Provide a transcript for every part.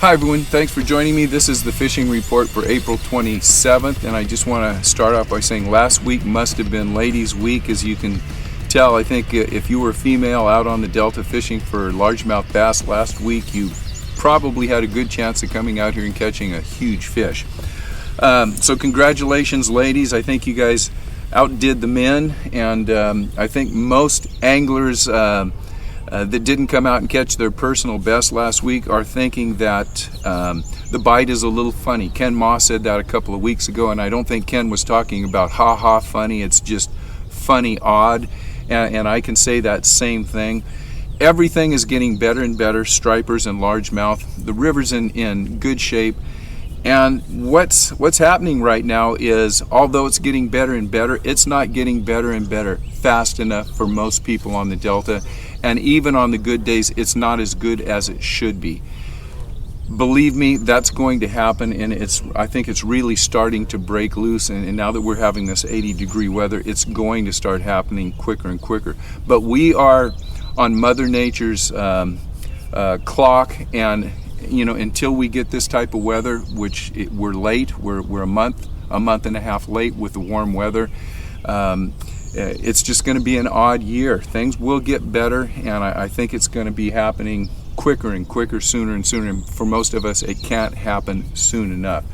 Hi everyone, thanks for joining me. This is the fishing report for April 27th, and I just want to start off by saying last week must have been ladies' week. As you can tell, I think if you were a female out on the Delta fishing for largemouth bass last week, you probably had a good chance of coming out here and catching a huge fish. So congratulations, ladies. I think you guys outdid the men, and I think most anglers that didn't come out and catch their personal best last week are thinking that the bite is a little funny. Ken Moss said that a couple of weeks ago, and I don't think Ken was talking about ha-ha funny. It's just funny odd, and I can say that same thing. Everything is getting better and better, stripers and largemouth. The river's in good shape. And what's happening right now is, although it's getting better and better, it's not getting better and better fast enough for most people on the Delta. And even on the good days, it's not as good as it should be. Believe me, that's going to happen, and I think it's really starting to break loose. And now that we're having this 80-degree weather, it's going to start happening quicker and quicker. But we are on Mother Nature's clock, and until we get this type of weather, which we're late, we're a month and a half late with the warm weather. It's just going to be an odd year. Things will get better, and I think it's going to be happening quicker and quicker, sooner and sooner. And for most of us, it can't happen soon enough.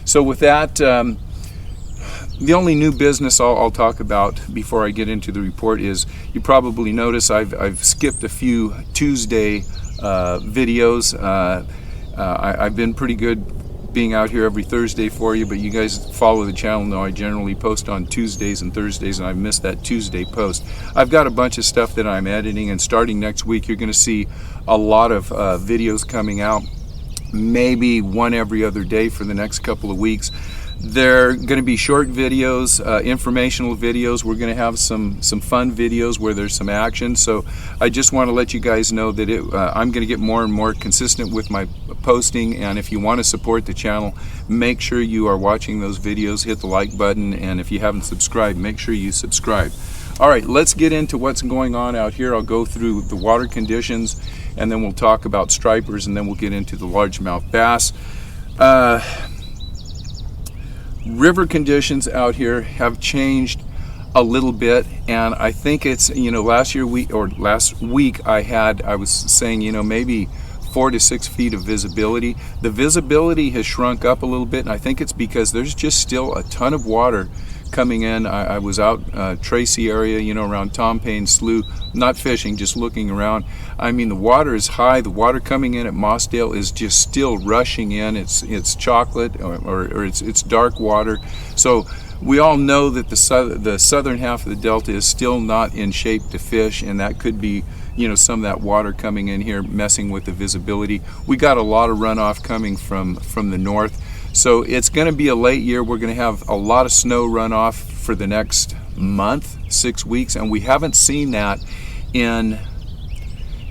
So with that, the only new business I'll talk about before I get into the report is, you probably notice I've skipped a few Tuesday videos. I've been pretty good being out here every Thursday for you, but you guys follow the channel know I generally post on Tuesdays and Thursdays, and I missed that Tuesday post. I've got a bunch of stuff that I'm editing, and starting next week you're going to see a lot of videos coming out, maybe one every other day for the next couple of weeks. They're going to be short videos, informational videos. We're going to have some fun videos where there's some action. So I just want to let you guys know that I'm going to get more and more consistent with my posting. And if you want to support the channel, make sure you are watching those videos. Hit the like button, and if you haven't subscribed, make sure you subscribe. All right, let's get into what's going on out here. I'll go through the water conditions, and then we'll talk about stripers, and then we'll get into the largemouth bass. River conditions out here have changed a little bit, and I think it's, last week I was saying, maybe 4 to 6 feet of visibility. The visibility has shrunk up a little bit, and I think it's because there's just still a ton of water coming in. I was out Tracy area, around Tom Payne's Slough, not fishing, just looking around. I mean, the water is high. The water coming in at Mossdale is just still rushing in. It's chocolate, or it's dark water. So we all know that the southern half of the Delta is still not in shape to fish, and that could be some of that water coming in here messing with the visibility. We got a lot of runoff coming from the north. So it's going to be a late year. We're going to have a lot of snow runoff for the next month, 6 weeks, and we haven't seen that in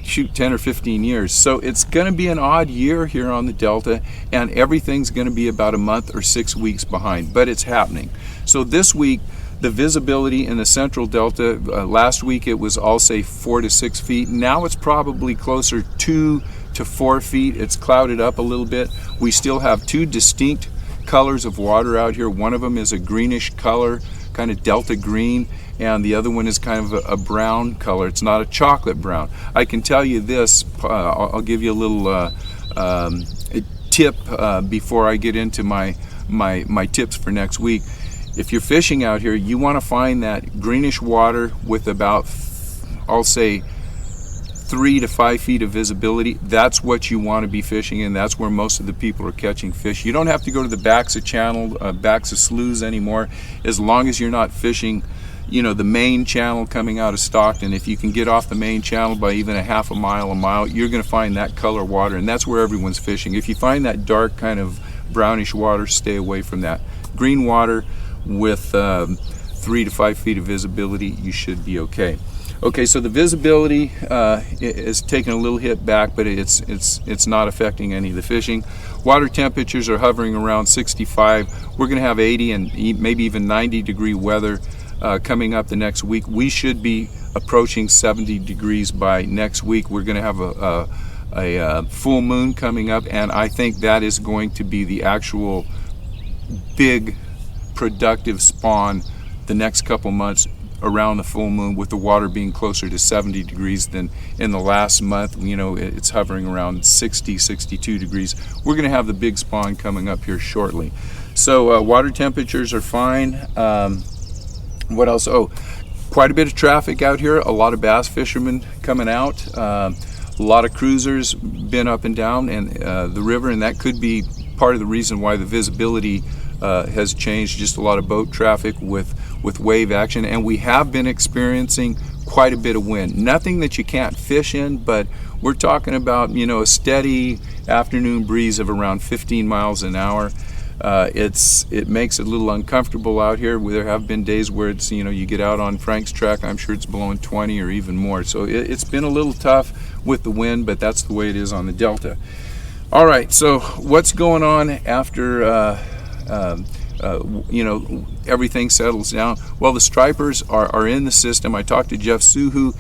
10 or 15 years. So it's going to be an odd year here on the Delta, and everything's going to be about a month or 6 weeks behind, but it's happening. So this week, the visibility in the central Delta, last week it was, I'll say, 4 to 6 feet. Now it's probably closer 2 to 4 feet. It's clouded up a little bit. We still have two distinct colors of water out here. One of them is a greenish color, kind of Delta green, and the other one is kind of a brown color. It's not a chocolate brown. I can tell you this, I'll give you a little tip before I get into my tips for next week. If you're fishing out here, you want to find that greenish water with about, I'll say, 3 to 5 feet of visibility. That's what you want to be fishing in. That's where most of the people are catching fish. You don't have to go to the backs of channel, backs of sloughs anymore, as long as you're not fishing, the main channel coming out of Stockton. If you can get off the main channel by even a half a mile, you're going to find that color water, and that's where everyone's fishing. If you find that dark kind of brownish water, stay away from that. Green water with 3 to 5 feet of visibility, you should be okay. Okay, so the visibility is taking a little hit back, but it's not affecting any of the fishing. Water temperatures are hovering around 65. We're going to have 80 and maybe even 90-degree weather coming up the next week. We should be approaching 70 degrees by next week. We're going to have full moon coming up, and I think that is going to be the actual big productive spawn the next couple months around the full moon, with the water being closer to 70 degrees than in the last month. You know, it's hovering around 60, 62 degrees. We're going to have the big spawn coming up here shortly. So water temperatures are fine. What else? Oh, quite a bit of traffic out here. A lot of bass fishermen coming out. A lot of cruisers been up and down and the river, and that could be part of the reason why the visibility has changed. Just a lot of boat traffic with wave action, and we have been experiencing quite a bit of wind. Nothing that you can't fish in, but we're talking about, you know, a steady afternoon breeze of around 15 miles an hour. It makes it a little uncomfortable out here. There have been days where it's, you know, you get out on Frank's track, I'm sure it's blowing 20 or even more. So it's been a little tough with the wind, but that's the way it is on the Delta. All right, so what's going on after you know, everything settles down? Well, the stripers are in the system. I talked to Jeff Suhu.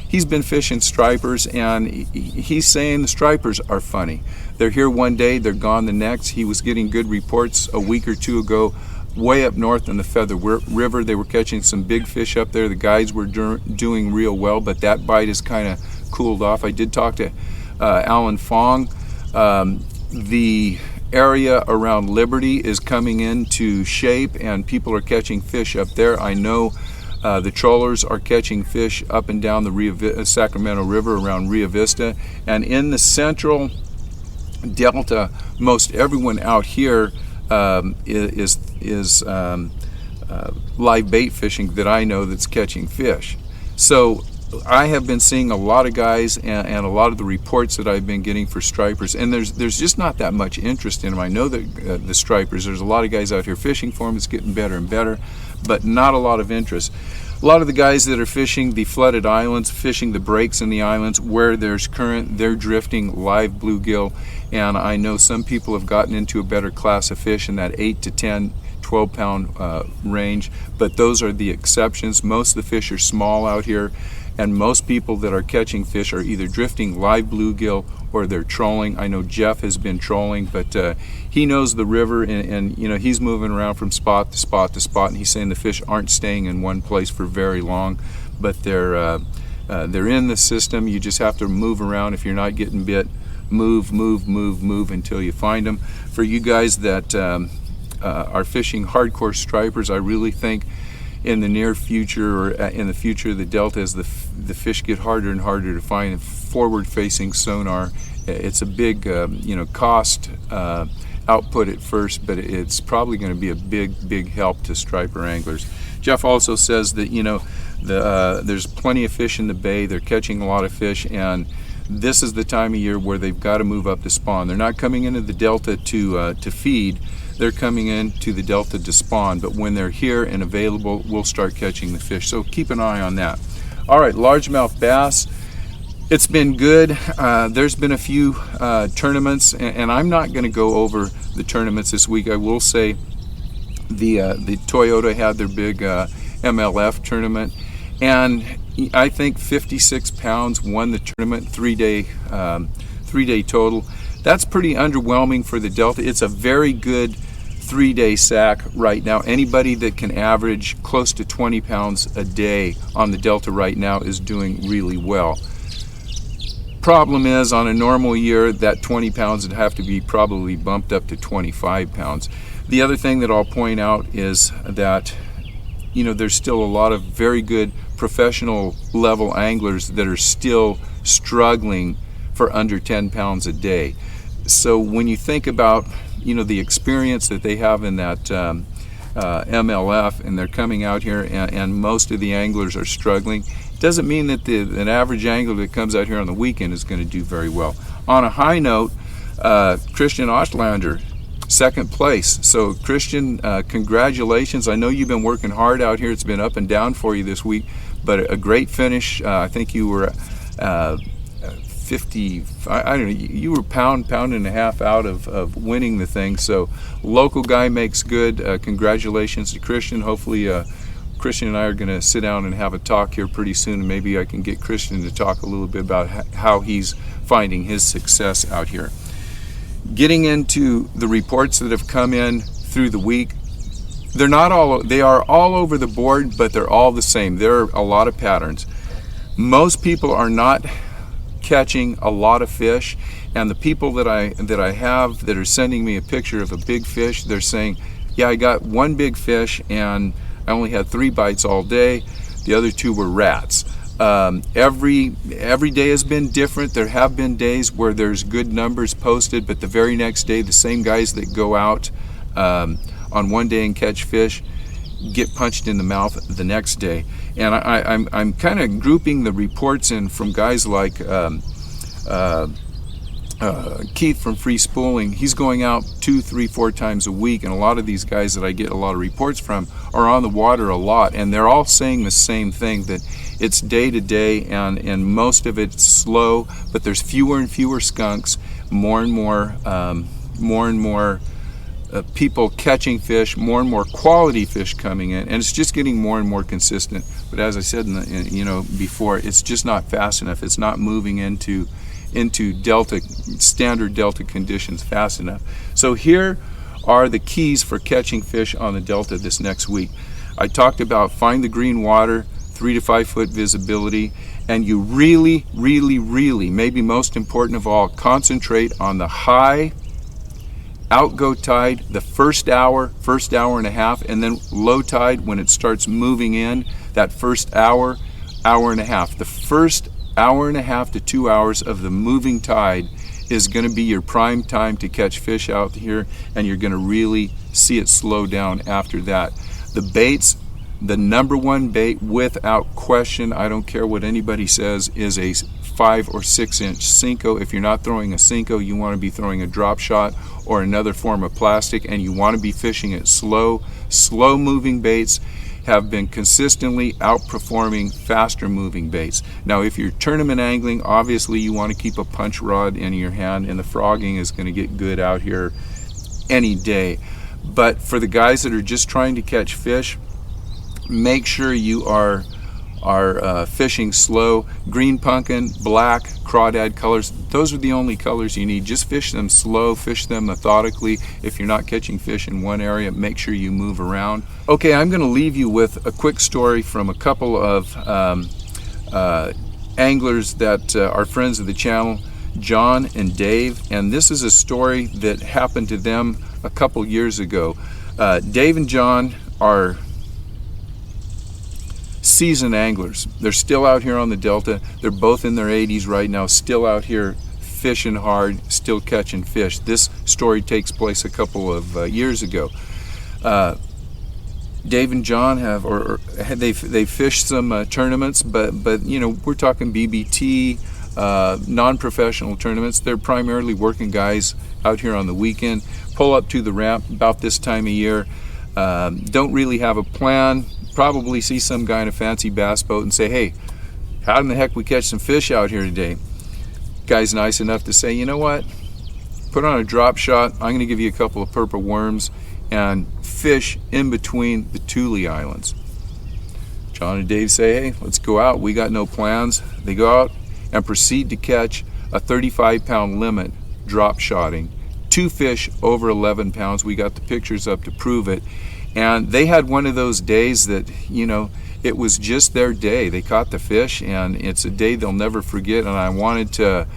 He's been fishing stripers, and he's saying the stripers are funny. They're here one day, they're gone the next. He was getting good reports a week or two ago way up north in the Feather River. They were catching some big fish up there. The guys were doing real well, but that bite is kind of cooled off. I did talk to Alan Fong. The area around Liberty is coming into shape, and people are catching fish up there. I know the trollers are catching fish up and down the Sacramento River around Rio Vista, and in the central Delta, most everyone out here is live bait fishing that I know that's catching fish. So I have been seeing a lot of guys, and a lot of the reports that I've been getting for stripers, and there's just not that much interest in them. I know that the stripers, there's a lot of guys out here fishing for them. It's getting better and better, but not a lot of interest. A lot of the guys that are fishing the flooded islands, fishing the breaks in the islands where there's current, they're drifting live bluegill, and I know some people have gotten into a better class of fish in that 8 to 10, 12-pound range, but those are the exceptions. Most of the fish are small out here, and most people that are catching fish are either drifting live bluegill or they're trolling. I know Jeff has been trolling, but he knows the river, and you know, he's moving around from spot to spot to spot, and he's saying the fish aren't staying in one place for very long, but they're in the system. You just have to move around. If you're not getting bit, move until you find them. For you guys that are fishing hardcore stripers, I really think in the near future, or in the future of the Delta, as the fish get harder and harder to find, forward-facing sonar, it's a big you know, cost output at first, but it's probably going to be a big help to striper anglers. Jeff also says that, you know, there's plenty of fish in the bay. They're catching a lot of fish, and this is the time of year where they've got to move up to spawn. They're not coming into the Delta to feed. They're coming into the Delta to spawn, but when they're here and available, we'll start catching the fish. So keep an eye on that. All right, largemouth bass. It's been good. There's been a few tournaments, and I'm not going to go over the tournaments this week. I will say the Toyota had their big MLF tournament, and I think 56 pounds won the tournament, three-day total. That's pretty underwhelming for the Delta. It's a very good 3-day sack right now. Anybody that can average close to 20 pounds a day on the Delta right now is doing really well. Problem is, on a normal year, that 20 pounds would have to be probably bumped up to 25 pounds. The other thing that I'll point out is that, you know, there's still a lot of very good professional level anglers that are still struggling for under 10 pounds a day. So when you think about, you know, the experience that they have in that MLF, and they're coming out here, and most of the anglers are struggling, it doesn't mean that an average angler that comes out here on the weekend is going to do very well. On a high note, Christian Ostlander, second place. So Christian, congratulations. I know you've been working hard out here. It's been up and down for you this week, but a great finish. I think you were 50, I don't know, you were pound and a half out of winning the thing. So local guy makes good. Congratulations to Christian. Hopefully Christian and I are going to sit down and have a talk here pretty soon, and maybe I can get Christian to talk a little bit about how he's finding his success out here. Getting into the reports that have come in through the week, they are all over the board, but they're all the same. There are a lot of patterns. Most people are not catching a lot of fish, and the people that I have that are sending me a picture of a big fish, they're saying, yeah, I got one big fish and I only had 3 bites all day. The other 2 were rats. Every day has been different. There have been days where there's good numbers posted, but the very next day, the same guys that go out on one day and catch fish get punched in the mouth the next day. And I'm kind of grouping the reports in from guys like Keith from Free Spooling. He's going out 2, 3, 4 times a week, and a lot of these guys that I get a lot of reports from are on the water a lot, and they're all saying the same thing, that it's day to day, and most of it's slow, but there's fewer and fewer skunks, more and more people catching fish, more and more quality fish coming in, and it's just getting more and more consistent. But as I said before, it's just not fast enough. It's not moving into standard delta conditions fast enough. So here are the keys for catching fish on the delta this next week. I talked about find the green water, 3 to 5 foot visibility, and you really, maybe most important of all, concentrate on the high outgo tide, the first hour and a half, and then low tide when it starts moving in, that first hour and a half. The first hour and a half to 2 hours of the moving tide is going to be your prime time to catch fish out here, and you're going to really see it slow down after that. The baits, the number one bait without question, I don't care what anybody says, is a 5 or 6 inch Cinco. If you're not throwing a Cinco, you want to be throwing a drop shot or another form of plastic, and you want to be fishing at slow moving baits have been consistently outperforming faster moving baits. Now if you're tournament angling, obviously you want to keep a punch rod in your hand, and the frogging is going to get good out here any day. But for the guys that are just trying to catch fish, make sure you are fishing slow. Green pumpkin, black, crawdad colors, those are the only colors you need. Just fish them slow, fish them methodically. If you're not catching fish in one area, make sure you move around. Okay, I'm going to leave you with a quick story from a couple of anglers that are friends of the channel, John and Dave, and this is a story that happened to them a couple years ago. Dave and John are seasoned anglers. They're still out here on the Delta. They're both in their 80s right now, still out here fishing hard, still catching fish. This story takes place a couple of years ago. Dave and John they fished some tournaments, but we're talking BBT, non-professional tournaments. They're primarily working guys out here on the weekend. Pull up to the ramp about this time of year. Don't really have a plan. Probably see some guy in a fancy bass boat and say, hey, how in the heck we catch some fish out here today? Guy's nice enough to say, you know what, put on a drop shot, I'm going to give you a couple of purple worms and fish in between the Thule Islands. John and Dave say, hey, let's go out. We got no plans. They go out and proceed to catch a 35-pound limit drop shotting. 2 fish over 11 pounds. We got the pictures up to prove it. And they had one of those days that, it was just their day. They caught the fish, and it's a day they'll never forget. And I wanted to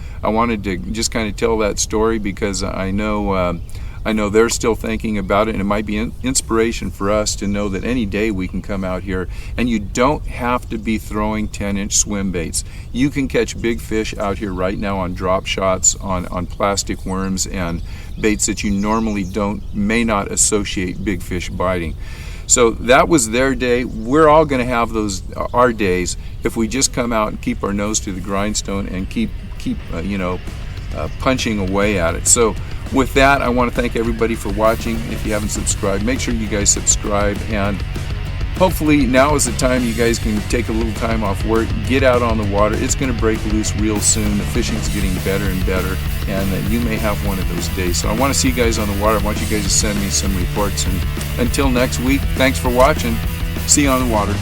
just kind of tell that story because I know they're still thinking about it, and it might be inspiration for us to know that any day we can come out here, and you don't have to be throwing 10-inch swim baits. You can catch big fish out here right now on drop shots, on plastic worms, and baits that you normally may not associate big fish biting. So that was their day. We're all going to have our days if we just come out and keep our nose to the grindstone and keep punching away at it. So with that, I want to thank everybody for watching. If you haven't subscribed, make sure you guys subscribe, and hopefully now is the time you guys can take a little time off work, get out on the water. It's going to break loose real soon. The fishing's getting better and better, and you may have one of those days. So I want to see you guys on the water. I want you guys to send me some reports, and until next week, thanks for watching. See you on the water.